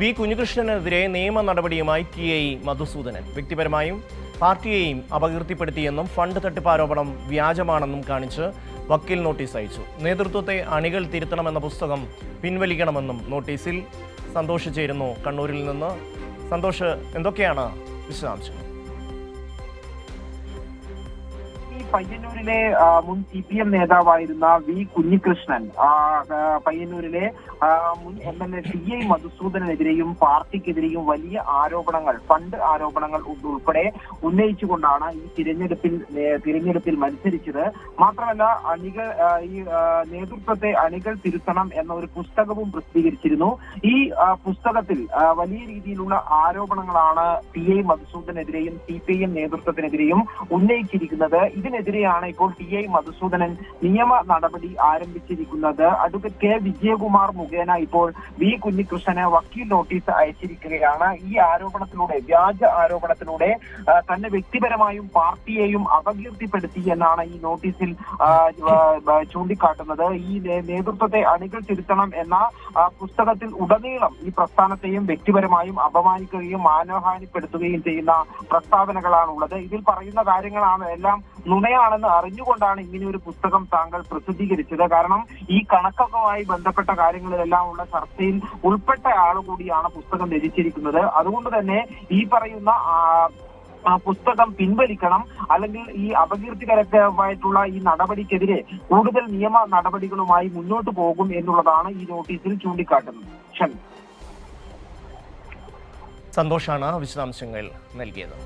V കുഞ്ഞികൃഷ്ണനെതിരെ നിയമ നടപടിയുമായി ടി.ഐ. Madhusoodanan. വ്യക്തിപരമായും പാർട്ടിയെയും അപകീർത്തിപ്പെടുത്തിയെന്നും fund തട്ടിപ്പ് ആരോപണം വ്യാജമാണെന്നും കാണിച്ച് വക്കീൽ നോട്ടീസ് അയച്ചു. നേതൃത്വത്തെ അണികൾ തിരുത്തണമെന്ന പുസ്തകം പിൻവലിക്കണമെന്നും നോട്ടീസിൽ. സന്തോഷ് ചേരുന്നു കണ്ണൂരിൽ നിന്ന്. സന്തോഷ്, എന്തൊക്കെയാണ് വിശദാംശങ്ങൾ? പയ്യന്നൂരിലെ മുൻ CPM നേതാവായിരുന്ന വി കുഞ്ഞികൃഷ്ണൻ പയ്യന്നൂരിലെ മുൻ MLA ടി.ഐ. മധുസൂദനെതിരെയും പാർട്ടിക്കെതിരെയും വലിയ ആരോപണങ്ങൾ, ഫണ്ട് ആരോപണങ്ങൾ ഉൾപ്പെടെ ഉന്നയിച്ചുകൊണ്ടാണ് ഈ തിരഞ്ഞെടുപ്പിൽ മത്സരിച്ചത്. മാത്രമല്ല ഈ നേതൃത്വത്തെ അണികൾ തിരുത്തണം എന്ന ഒരു പുസ്തകവും പ്രസിദ്ധീകരിച്ചിരുന്നു. ഈ പുസ്തകത്തിൽ വലിയ രീതിയിലുള്ള ആരോപണങ്ങളാണ് ടി.ഐ. മധുസൂദനെതിരെയും CPIM നേതൃത്വത്തിനെതിരെയും ഉന്നയിച്ചിരിക്കുന്നത്. ഇതിനെതിരെയാണ് ഇപ്പോൾ ടി.ഐ. മധുസൂദനൻ നിയമ നടപടി ആരംഭിച്ചിരിക്കുന്നത്. അഡ്വക്കേറ്റ് കെ വിജയകുമാർ മുഖേന ഇപ്പോൾ വി കുഞ്ഞികൃഷ്ണന് വക്കീൽ നോട്ടീസ് അയച്ചിരിക്കുകയാണ്. ഈ ആരോപണത്തിലൂടെ, വ്യാജ ആരോപണത്തിലൂടെ തന്നെ വ്യക്തിപരമായും പാർട്ടിയെയും അപകീർത്തിപ്പെടുത്തി എന്നാണ് ഈ നോട്ടീസിൽ ചൂണ്ടിക്കാട്ടുന്നത്. ഈ നേതൃത്വത്തെ അണികൾ തിരുത്തണം എന്ന പുസ്തകത്തിൽ ഉടനീളം ഈ പ്രസ്ഥാനത്തെയും വ്യക്തിപരമായും അപമാനിക്കുകയും മാനഹാനിപ്പെടുത്തുകയും ചെയ്യുന്ന പ്രസ്താവനകളാണുള്ളത്. ഇതിൽ പറയുന്ന കാര്യങ്ങളാണ് എല്ലാം നുണയാണെന്ന് അറിഞ്ഞുകൊണ്ടാണ് ഇങ്ങനെ ഒരു പുസ്തകം താങ്കൾ പ്രസിദ്ധീകരിച്ചത്. കാരണം ഈ കണക്കുമായി ബന്ധപ്പെട്ട കാര്യങ്ങളിലെല്ലാം ഉള്ള ചർച്ചയിൽ ഉൾപ്പെട്ട ആളുകൂടിയാണ് പുസ്തകം രചിച്ചിരിക്കുന്നത്. അതുകൊണ്ട് തന്നെ ഈ പറയുന്ന പുസ്തകം പിൻവലിക്കണം, അല്ലെങ്കിൽ ഈ അപകീർത്തികരമായിട്ടുള്ള ഈ നടപടിക്കെതിരെ കൂടുതൽ നിയമ നടപടികളുമായി മുന്നോട്ട് പോകും എന്നുള്ളതാണ് ഈ നോട്ടീസിൽ ചൂണ്ടിക്കാട്ടുന്നത്. സന്തോഷാണ് വിശദാംശങ്ങൾ നൽകിയത്.